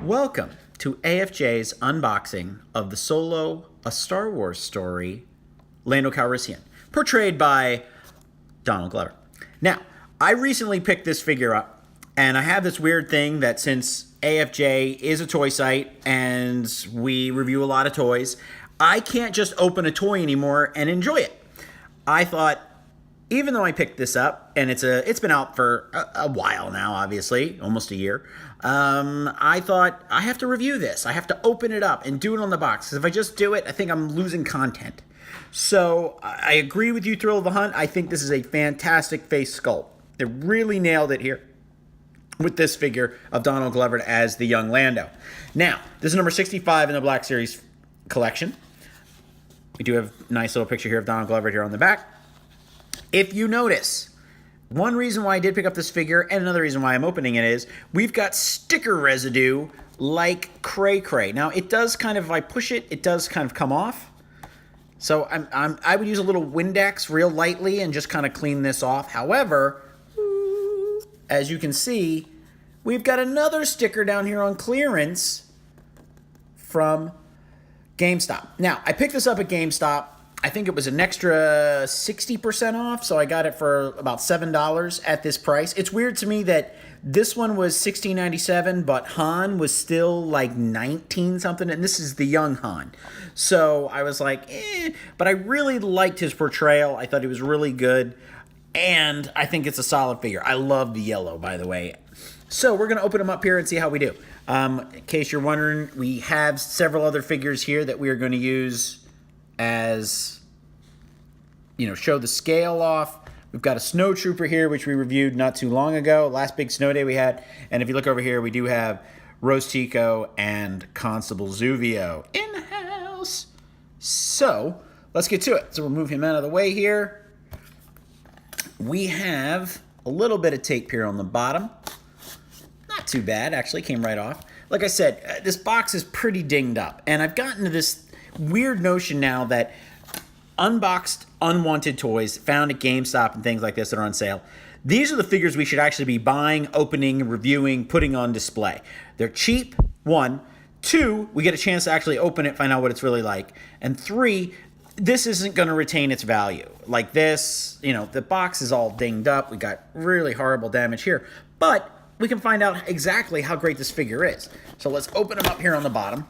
Welcome to AFJ's unboxing of the Solo, A Star Wars Story, Lando Calrissian, portrayed by Donald Glover. Now, I recently picked this figure up, and I have this weird thing that since AFJ is a toy site and we review a lot of toys, I can't just open a toy anymore and enjoy it. I thought, even though I picked this up, and it's been out for a while now, obviously, almost a year, I thought, I have to review this. I have to open it up and do it on the box. Because if I just do it, I think I'm losing content. So I agree with you, Thrill of the Hunt. I think this is a fantastic face sculpt. They really nailed it here with this figure of Donald Glover as the young Lando. Now, this is number 65 in the Black Series collection. We do have a nice little picture here of Donald Glover here on the back. If you notice, one reason why I did pick up this figure and another reason why I'm opening it is we've got sticker residue like Cray Cray. Now, it does kind of, if I push it, it does kind of come off. So I would use a little Windex real lightly and just kind of clean this off. However, as you can see, we've got another sticker down here on clearance from GameStop. Now, I picked this up at GameStop. I think it was an extra 60% off, so I got it for about $7 at this price. It's weird to me that this one was $16.97, but Han was still like 19 something, and this is the young Han. So I was like, but I really liked his portrayal. I thought he was really good, and I think it's a solid figure. I love the yellow, by the way. So we're going to open them up here and see how we do. In case you're wondering, we have several other figures here that we are going to use as, you know, show the scale off. We've got a snow trooper here, which we reviewed not too long ago, last big snow day we had. And if you look over here, we do have Rose Tico and Constable Zuvio in-house. So let's get to it. So we'll move him out of the way here. We have a little bit of tape here on the bottom. Not too bad, actually, came right off. Like I said, this box is pretty dinged up. And I've gotten to this weird notion now that unboxed, unwanted toys found at GameStop and things like this that are on sale, these are the figures we should actually be buying, opening, reviewing, putting on display. They're cheap, one. Two, we get a chance to actually open it, find out what it's really like. And three, this isn't going to retain its value. Like this, you know, the box is all dinged up. We got really horrible damage here. But we can find out exactly how great this figure is. So let's open them up here on the bottom.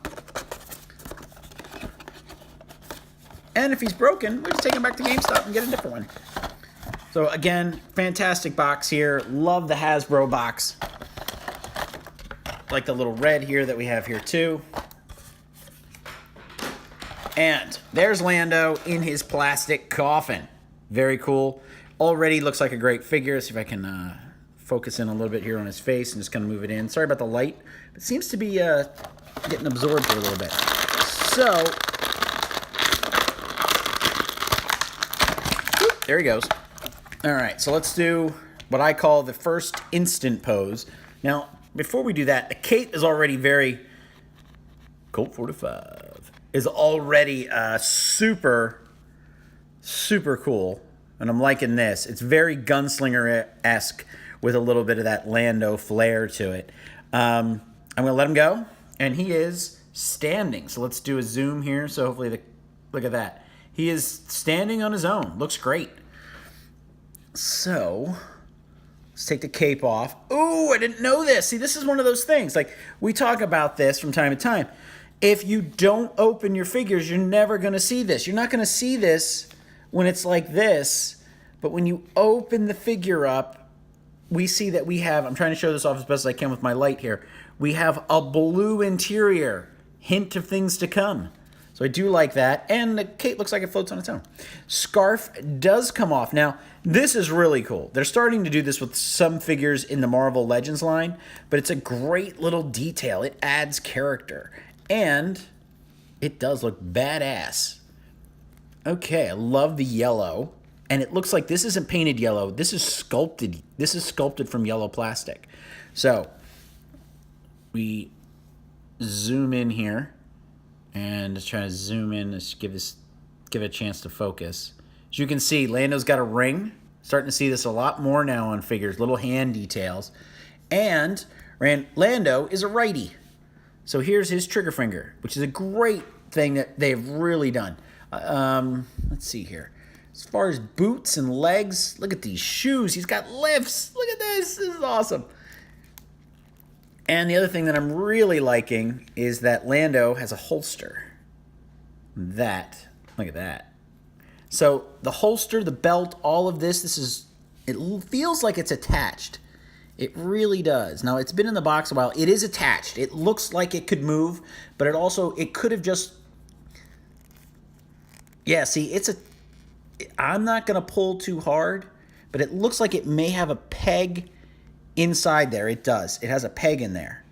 And if he's broken, we'll just take him back to GameStop and get a different one. So again, fantastic box here. Love the Hasbro box. Like the little red here that we have here too. And there's Lando in his plastic coffin. Very cool. Already looks like a great figure. See if I can focus in a little bit here on his face and just kind of move it in. Sorry about the light. It seems to be getting absorbed for a little bit. So there he goes. All right, so let's do what I call the first instant pose. Now, before we do that, the cape is already very... Colt 45 is already super, super cool. And I'm liking this. It's very gunslinger-esque with a little bit of that Lando flair to it. I'm going to let him go, and he is standing. So let's do a zoom here. So hopefully, look at that. He is standing on his own. Looks great. So, let's take the cape off. Ooh, I didn't know this. See, this is one of those things. Like, we talk about this from time to time. If you don't open your figures, you're never going to see this. You're not going to see this when it's like this. But when you open the figure up, we see that we have, I'm trying to show this off as best as I can with my light here. We have a blue interior. Hint of things to come. So I do like that. And the cape looks like it floats on its own. Scarf does come off. Now, this is really cool. They're starting to do this with some figures in the Marvel Legends line, but it's a great little detail. It adds character. And it does look badass. Okay, I love the yellow. And it looks like this isn't painted yellow. This is sculpted. This is sculpted from yellow plastic. So, we zoom in here. And just trying to zoom in, just give it a chance to focus. As you can see, Lando's got a ring. Starting to see this a lot more now on figures, little hand details. And Lando is a righty. So here's his trigger finger, which is a great thing that they've really done. Let's see here. As far as boots and legs, look at these shoes. He's got lifts. Look at this. This is awesome. And the other thing that I'm really liking is that Lando has a holster. Look at that. So the holster, the belt, all of this, it feels like it's attached. It really does. Now, it's been in the box a while. It is attached. It looks like it could move, but it could have just... Yeah, see, I'm not going to pull too hard, but it looks like it may have a peg inside there. It does. It has a peg in there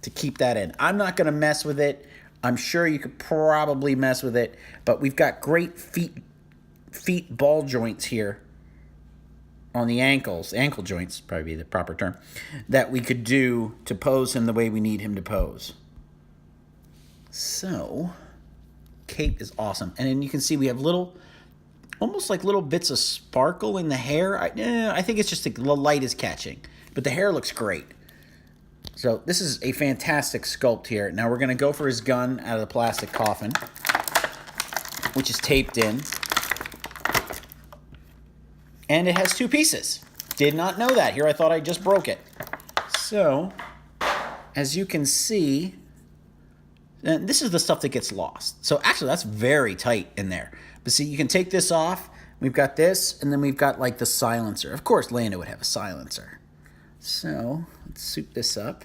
to keep that in. I'm not going to mess with it. I'm sure you could probably mess with it, but we've got great feet ball joints here on the ankles. Ankle joints, probably be the proper term, that we could do to pose him the way we need him to pose. So, cape is awesome. And then you can see we have almost like little bits of sparkle in the hair. I think it's just the light is catching, but the hair looks great. So this is a fantastic sculpt here. Now we're going to go for his gun out of the plastic coffin, which is taped in. And it has 2 pieces. Did not know that. Here I thought I just broke it. So, as you can see, and this is the stuff that gets lost. So actually that's very tight in there. But see, you can take this off. We've got this, and then we've got like the silencer. Of course, Lando would have a silencer. So, let's soup this up.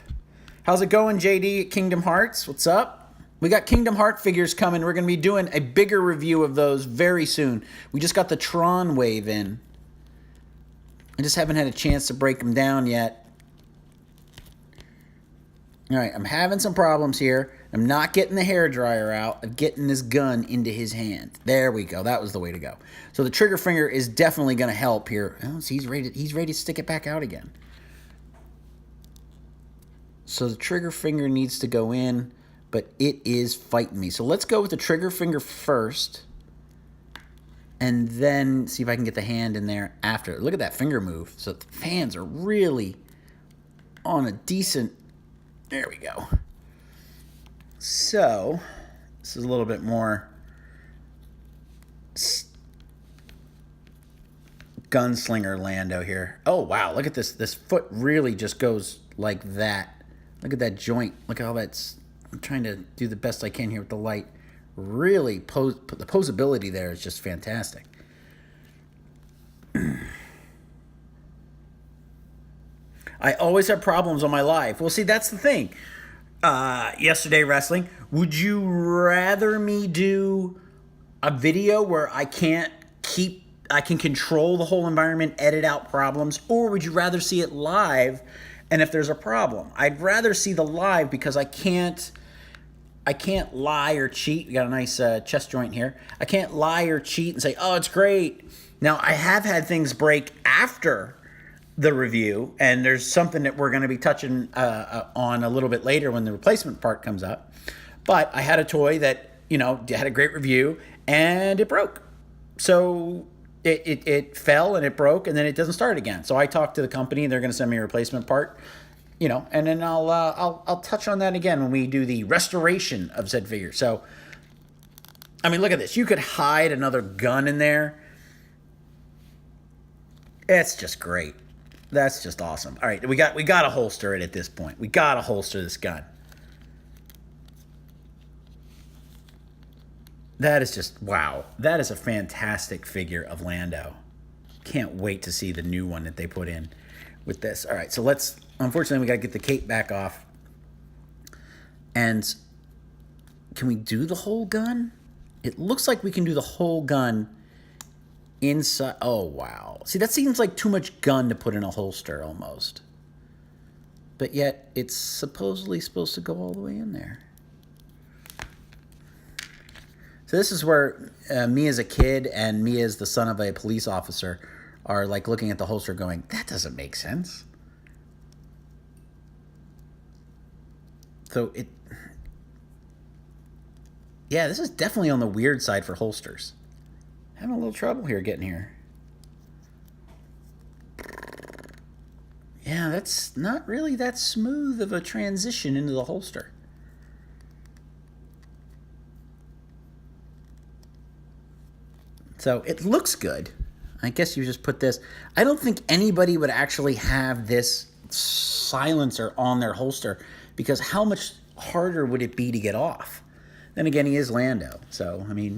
How's it going, JD at Kingdom Hearts? What's up? We got Kingdom Heart figures coming. We're going to be doing a bigger review of those very soon. We just got the Tron wave in. I just haven't had a chance to break them down yet. All right, I'm having some problems here. I'm not getting the hairdryer out. I'm getting this gun into his hand. There we go. That was the way to go. So the trigger finger is definitely going to help here. Oh, see, he's ready to stick it back out again. So the trigger finger needs to go in, but it is fighting me. So let's go with the trigger finger first, and then see if I can get the hand in there after. Look at that finger move. So the hands are really on a decent... There we go. So this is a little bit more gunslinger Lando here. Oh, wow. Look at this. This foot really just goes like that. Look at that joint. Look at how that's... I'm trying to do the best I can here with the light. Really, the posability there is just fantastic. I always have problems on my live. Well, see, that's the thing. Yesterday Wrestling, would you rather me do a video where I can control the whole environment, edit out problems, or would you rather see it live and if there's a problem? I'd rather see the live because I can't lie or cheat. We got a nice chest joint here. I can't lie or cheat and say, oh, it's great. Now, I have had things break after the review, and there's something that we're going to be touching on a little bit later when the replacement part comes up. But I had a toy that, had a great review, and it broke. So it fell and it broke, and then it doesn't start again. So I talked to the company, and they're going to send me a replacement part. And then I'll touch on that again when we do the restoration of said figure. So, I mean, look at this. You could hide another gun in there. It's just great. That's just awesome. All right, we got to holster it at this point. We got to holster this gun. That is just, wow. That is a fantastic figure of Lando. Can't wait to see the new one that they put in with this. All right, so unfortunately, we got to get the cape back off. And can we do the whole gun? It looks like we can do the whole gun inside. Oh, wow. See, that seems like too much gun to put in a holster almost. But yet, it's supposedly supposed to go all the way in there. So this is where me as a kid and me as the son of a police officer are like looking at the holster going, that doesn't make sense. So yeah, this is definitely on the weird side for holsters. Having a little trouble here getting here. Yeah, that's not really that smooth of a transition into the holster. So it looks good. I guess you just put this. I don't think anybody would actually have this silencer on their holster, because how much harder would it be to get off? Then again, he is Lando. So, I mean,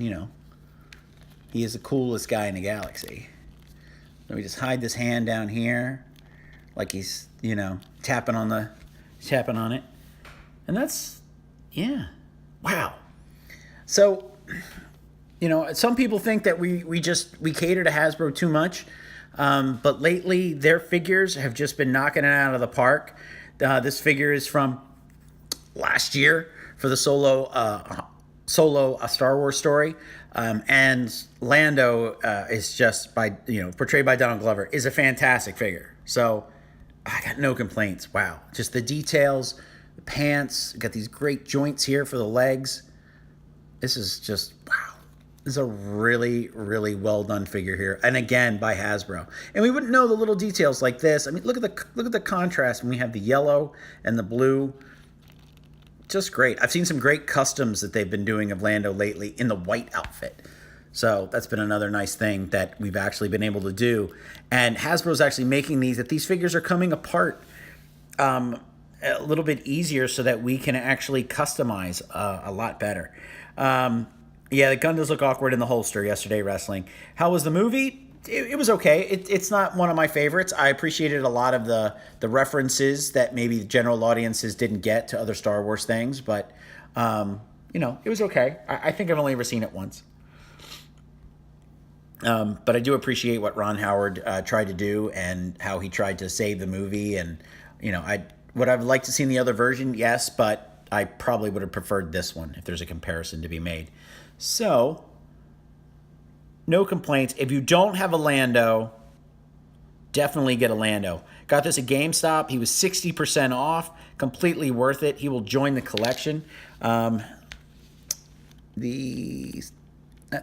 he is the coolest guy in the galaxy. So we just hide this hand down here like he's, tapping on it. And that's, yeah. Wow. So, some people think that we cater to Hasbro too much. But lately, their figures have just been knocking it out of the park. This figure is from last year for the Solo A Star Wars Story. And Lando is just portrayed by Donald Glover, is a fantastic figure. So I got no complaints. Wow. Just the details, the pants, got these great joints here for the legs. This is just, wow. This is a really, really well done figure here, and again by Hasbro. And we wouldn't know the little details like this. I mean, look at the contrast when we have the yellow and the blue. Just great. I've seen some great customs that they've been doing of Lando lately in the white outfit. So that's been another nice thing that we've actually been able to do. And Hasbro's actually making that these figures are coming apart a little bit easier so that we can actually customize a lot better. Yeah, the gun does look awkward in the holster yesterday, wrestling. How was the movie? It was okay. It's not one of my favorites. I appreciated a lot of the references that maybe the general audiences didn't get to other Star Wars things, but, it was okay. I think I've only ever seen it once. But I do appreciate what Ron Howard tried to do and how he tried to save the movie. And, would I like to see the other version? Yes, but I probably would have preferred this one if there's a comparison to be made. So, no complaints. If you don't have a Lando, definitely get a Lando. Got this at GameStop. He was 60% off. Completely worth it. He will join the collection. That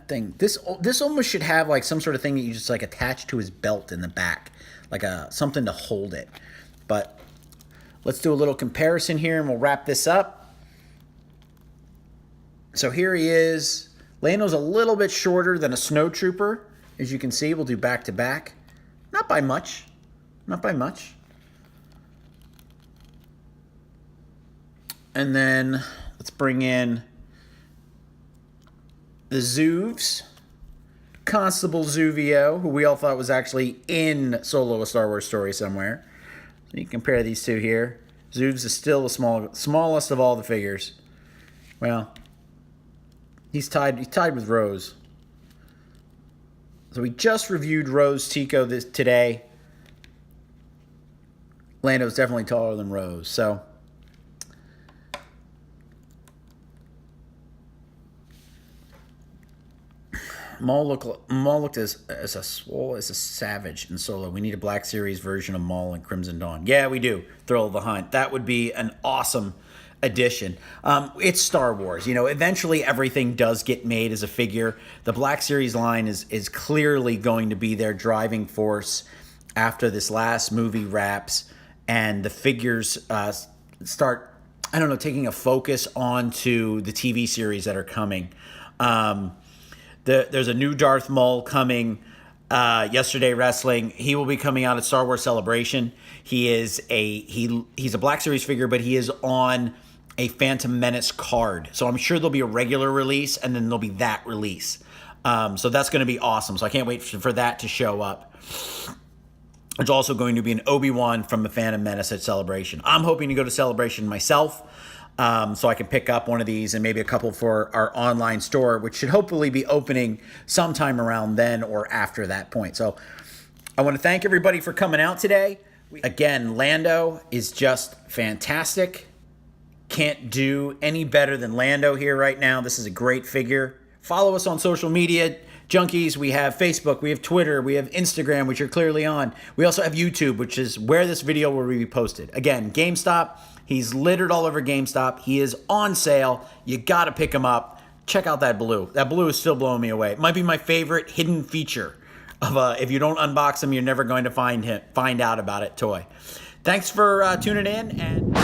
thing. This almost should have like some sort of thing that you just like attach to his belt in the back, like something to hold it. But let's do a little comparison here, and we'll wrap this up. So here he is. Lando's a little bit shorter than a snowtrooper. As you can see, we'll do back to back. Not by much. Not by much. And then let's bring in the Zoovs. Constable Zuvio, who we all thought was actually in Solo: A Star Wars Story somewhere. So you can compare these two here. Zoovs is still the smallest of all the figures. Well, he's tied with Rose. So we just reviewed Rose Tico today. Lando's definitely taller than Rose. So Maul looked as swole as a savage in Solo. We need a Black Series version of Maul in Crimson Dawn. Yeah, we do. Thrill of the Hunt. That would be an awesome addition. It's Star Wars. Eventually everything does get made as a figure. The Black Series line is clearly going to be their driving force after this last movie wraps and the figures start, taking a focus onto the TV series that are coming. There's a new Darth Maul coming yesterday wrestling. He will be coming out at Star Wars Celebration. He's a Black Series figure, but he is on a Phantom Menace card. So I'm sure there'll be a regular release and then there'll be that release. So that's going to be awesome. So I can't wait for that to show up. There's also going to be an Obi-Wan from the Phantom Menace at Celebration. I'm hoping to go to Celebration myself. So I can pick up one of these and maybe a couple for our online store, which should hopefully be opening sometime around then or after that point. So I want to thank everybody for coming out today. Again, Lando is just fantastic. Can't do any better than Lando here right now. This is a great figure. Follow us on social media, junkies. We have Facebook, we have Twitter, we have Instagram, which you're clearly on. We also have YouTube, which is where this video will be posted. Again, GameStop. He's littered all over GameStop. He is on sale. You got to pick him up. Check out that blue. That blue is still blowing me away. It might be my favorite hidden feature of if you don't unbox him, you're never going to find out about it toy. Thanks for tuning in and